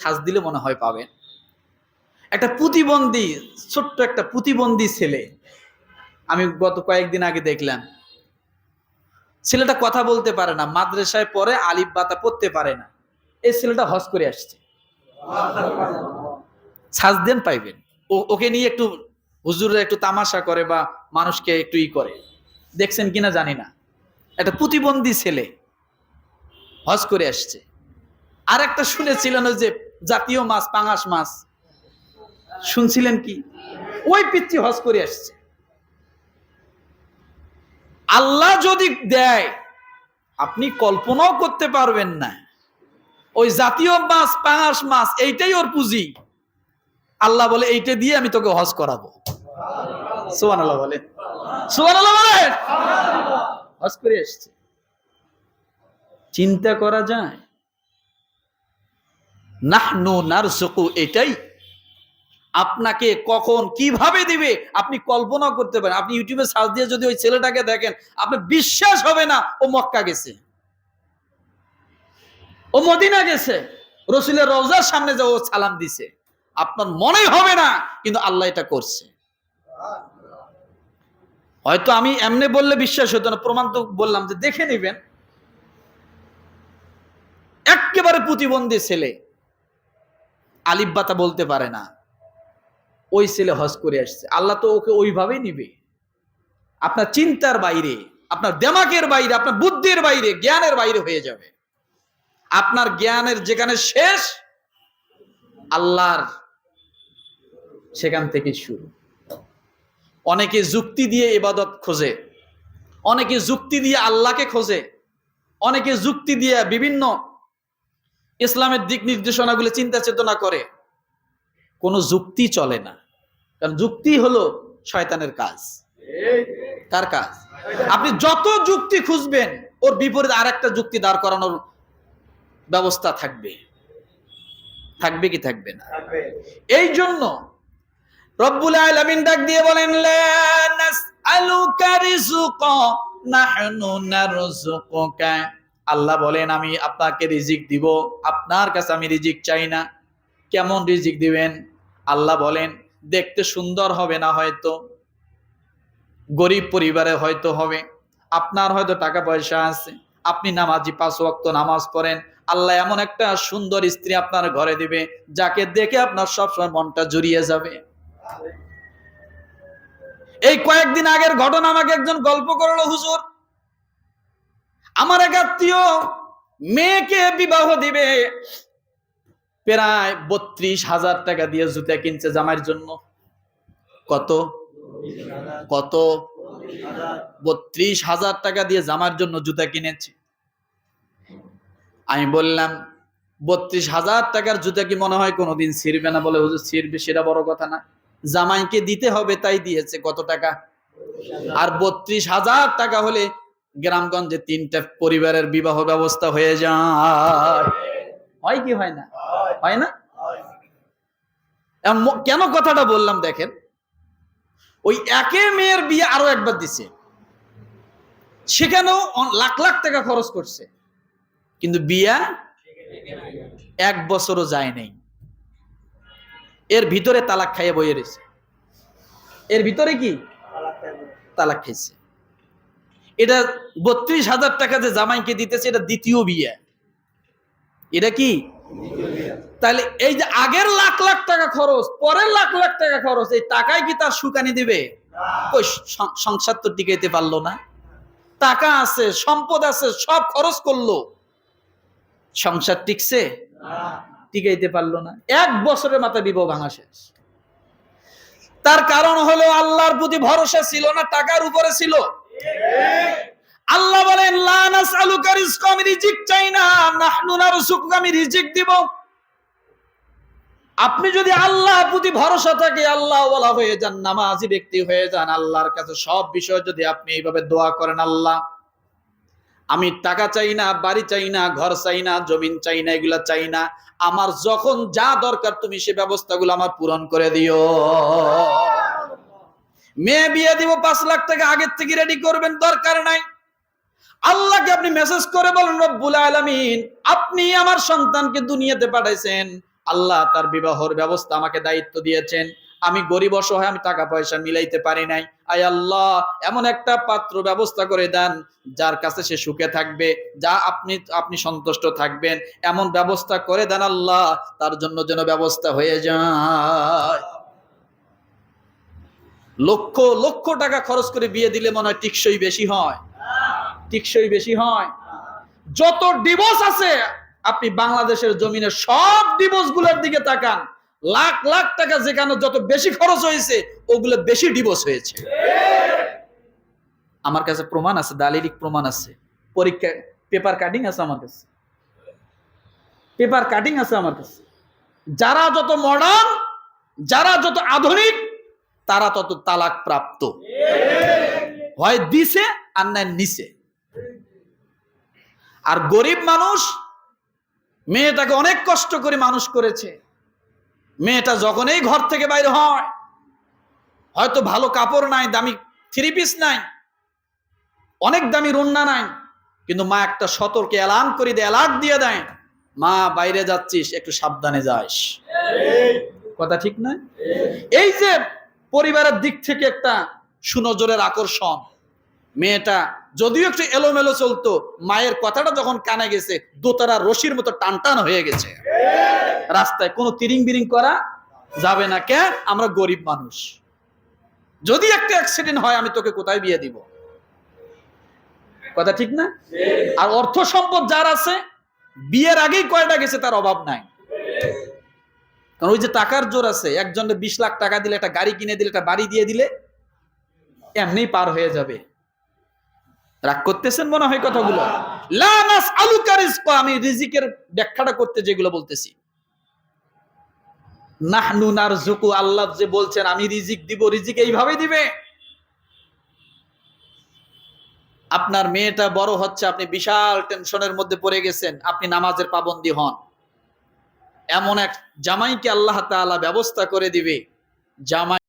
সাজ দিলে মনে হয় পাবেন। একটা প্রতিবন্ধী, ছোট্ট একটা প্রতিবন্ধী ছেলে, আমি গত কয়েকদিন আগে দেখলাম, ছেলেটা কথা বলতে পারে না, মাদ্রাসায় পড়ে, আলিফ বাতা পড়তে পারে না। এই ছেলেটা হজ করে আসছে। সাজ দেন পাইবেন। ওকে নিয়ে একটু হুজুররা একটু তামাশা করে বা মানুষকে একটু করে, দেখছেন কিনা জানি না। একটা প্রতিবন্ধী ছেলে হজ করে আসছে। আর একটা শুনেছিলেন ওই যে জাতীয় মাছ পাঙাশ মাছ, শুনছিলেন কি? ওই পিচ্চি হজ করে আসছে। আল্লাহ যদি দেয়, আপনি কল্পনাও করতে পারবেন না। ওই জাতীয় মাছ পাঙাশ মাছ এইটাই ওর পুঁজি। আল্লাহ বলে এইটা দিয়ে আমি তোকে হজ করাবো। সুবহানাল্লাহ বলে, সুবহানাল্লাহ বলে, হজ করে আসছে। চিন্তা করা যায়? নাহনু নারযুকু, এটাই আপনাকে কখন কিভাবে দিবে আপনি কল্পনা করতে পারেন। আপনি ইউটিউবে সার্চ দিয়ে যদি ওই ছেলেটাকে দেখেন, আপনার বিশ্বাস হবে না ও মক্কা গেছে, ও মদিনা গেছে, রাসূলের রওজার সামনে যে ও সালাম দিছে, আপনার মনে হবে না, কিন্তু আল্লাহ এটা করছে। হয়তো আমি এমনি বললে বিশ্বাস হতো না, প্রমাণ তো বললাম যে দেখে নেবেন। একেবারে প্রতিবন্ধী ছেলে, আলিফ বাতা বলতে পারে না, ওই ছেলে হজ করে আসছে। আল্লাহ তো ওকে ওইভাবেই নিবে। আপনার চিন্তার বাইরে, আপনার দেমাগের বাইরে, আপনার বুদ্ধির বাইরে, জ্ঞানের বাইরে হয়ে যাবে। আপনার জ্ঞানের যেখানে শেষ, আল্লাহর সেখান থেকে শুরু। অনেকে যুক্তি দিয়ে ইবাদত খোঁজে, অনেকে যুক্তি দিয়ে আল্লাহকে খোঁজে, অনেকে যুক্তি দিয়ে বিভিন্ন ইসলামের দিক নির্দেশনাগুলো চিন্তা চেতনা করে। কোনো যুক্তি চলে না, কারণ যুক্তি হলো শয়তানের কাজ। কার কাজ? আপনি যত যুক্তি খুঁজবেন, ওর বিপরীত আরেকটা যুক্তি দাঁড় করানোর ব্যবস্থা থাকবে। থাকবে কি থাকবে না? এই জন্য রব্বুল আলামিন ডাক দিয়ে বলেন, লা নাসআলুকা রিজকা নাহনু নারযুকুকা। আল্লাহ বলেন, আমি আপনাকে রিজিক দিব, আপনার কাছে আমি রিজিক চাই না। কেমন রিজিক দিবেন? আল্লাহ বলেন, দেখতে সুন্দর হবে না, হয়তো গরিব পরিবারে হয়তো হবে, আপনার হয়তো টাকা পয়সা আছে, আপনি নামাজি, 5 ওয়াক্ত নামাজ পড়েন, আল্লাহ এমন একটা সুন্দর স্ত্রী আপনার ঘরে দিবে, যাকে দেখে আপনার সবসময় মনটা জুড়িয়ে যাবে। এই কয়েকদিন আগের ঘটনা আমাকে একজন গল্প করলো, হুজুর, আমার এক আত্মীয় মেয়েকে বিবাহ দিবে, প্রায় 32,000 টাকা দিয়ে জুতা কিনছে জামাইয়ের জন্য। কত? কত? 32,000 টাকা দিয়ে জামার জন্য জুতা কিনেছে। আমি বললাম, 32,000 টাকার জুতা কি মনে হয় কোনোদিন ছিঁড়বে না? বলে, হুজুর ছিঁড়বে, সেটা বড় কথা না, জামাইকে দিতে হবে তাই দিয়েছে। কত টাকা? আর 32,000 টাকা হলে গ্রামগঞ্জে 3টা পরিবারের বিবাহ ব্যবস্থা হয়ে যায়। হয় কি হয় না? হয় না? কেন কথাটা বললাম দেখেন, ওই একে মেয়ের বিয়ে আরো একবার দিছে, সেখানেও লাখ লাখ টাকা খরচ করছে, কিন্তু বিয়া 1 বছরও যায় নাই। এর ভিতরে তালাক খাইয়ে বইয়ে রয়েছে। এর ভিতরে কি তালাক খাইছে। এটা 32,000 টাকা যে জামাইকে দিতেছে, এটা দ্বিতীয় বিয়ে। এটা কি? তাহলে এই যে আগের লাখ লাখ টাকা খরচ, পরের লাখ লাখ টাকা খরচ, এই টাকায় কি তার সুখানি দিবে? ওই সংসার তো টিকাইতে পারলো না। টাকা আছে, সম্পদ আছে, সব খরচ করলো, সংসার টিকছে? টিকাইতে পারলো না। 1 বছরের মাথায় বিবাহ ভাঙা শেষ। তার কারণ হলো আল্লাহর প্রতি ভরসা ছিল না, টাকার উপরে ছিল। আল্লাহ বলেন, লা নাসআলুকা রিজকা, আমি রিজিক চাই না, নাহনু নারযুকুকা, আমি রিজিক দিব। আপনি যদি আল্লাহর প্রতি ভরসা থাকে, আল্লাহ ওয়ালা হয়ে যান, নামাজি ব্যক্তি হয়ে যান, আল্লাহর কাছে সব বিষয় যদি আপনি এইভাবে দোয়া করেন, আল্লাহ আমি টাকা চাই না, বাড়ি চাই না, ঘর চাই না, জমিন চাই না, এগুলা চাই না, আমার যখন যা দরকার তুমি সে ব্যবস্থাগুলো আমার পূরণ করে দিও। মেয়ে বিয়ে দিব, 5 লাখ টাকা আগের থেকে রেডি করবেন, দরকার নাই। আল্লাহকে আপনি মেসেজ করে বলেন, রব্বুল আলামিন, আপনি আমার সন্তানকে দুনিয়াতে পাঠাইছেন, আল্লাহ তার বিবাহর ব্যবস্থা আমাকে দায়িত্ব দিয়েছেন, আমি গরিব অসহায়, আমি টাকা পয়সা মিলাইতে পারি নাই, আয় আল্লাহ এমন একটা পাত্র ব্যবস্থা করে দেন যার কাছে সে সুখে থাকবে, যা আপনি সন্তুষ্ট থাকবেন, এমন ব্যবস্থা করে দেন আল্লাহ, তার জন্য যেন ব্যবস্থা হয়ে যায়। লক্ষ লক্ষ টাকা খরচ করে বিয়ে দিলে মনে হয় টিকসই বেশি হয়, টিকসই বেশি হয়। যত ডিভোর্স আছে আপনি বাংলাদেশের জমিনে সব ডিভোর্স গুলোর দিকে তাকান, লাখ লাখ টাকা যেখানে যত বেশি খরচ হয়েছে ওগুলো বেশি ডিভোর্স হয়েছে। আমার কাছে প্রমাণ আছে, দালিলিক প্রমাণ আছে, পরীক্ষা পেপার কাটিং আছে আমার কাছে, পেপার কাটিং আছে আমার কাছে। যারা যত মডার্ন, যারা যত আধুনিক, তারা তত তালাক প্রাপ্ত, হয় দিছে আর না নিছে। আর গরিব মানুষ মেয়েটাকে অনেক কষ্ট করে মানুষ করেছে, মেয়েটা যখনই ঘর থেকে বাইরে হয়, হয়তো ভালো কাপড় নাই, দামি থ্রি পিস নাই, অনেক দামি রুন্না নাই, কিন্তু মা একটা সতর্ক এলান করে দেয়, অ্যালার্ট দিয়ে দেয়, মা বাইরে যাচ্ছিস একটু সাবধানে যাস। কথা ঠিক না? এই যে পরিবারের দিক থেকে একটা সুনজরের আকর্ষণ, মেয়েটা যদিও একটু এলোমেলো চলতো, মায়ের কথাটা যখন কানে গেছে দোতারা রশির মতো টান টান হয়ে গেছে। রাস্তায় কোনো তিরিং বিরিং করা যাবে না, কে আমরা গরিব মানুষ, যদি একটা অ্যাক্সিডেন্ট হয় আমি তোকে কোথায় বিয়ে দিব। কথা ঠিক না? আর অর্থ সম্পদ যার আছে, বিয়ের আগেই কয়টা গেছে তার অভাব নাই, কারণ ওই যে টাকার জোর আছে। একজনে 20 লাখ টাকা দিলে, একটা গাড়ি কিনে দিলে, একটা বাড়ি দিয়ে দিলে এমনি পার হয়ে যাবে। রাগ করতেছেন মনে হয় কথাগুলো? লা নাসআলুকা রিজকা, আমি রিজিকের ব্যাখ্যাটা করতে যেগুলো বলতেছি। নাহনু নারযুকু, আল্লাহ যে বলছেন আমি রিজিক দিব, রিজিক এইভাবে দিবে। আপনার মেয়েটা বড় হচ্ছে, আপনি বিশাল টেনশনের মধ্যে পড়ে গেছেন, আপনি নামাজের পাবন্দী হন, এমন এক জামাইকে আল্লাহ তাআলা ব্যবস্থা করে দিবে, জামাই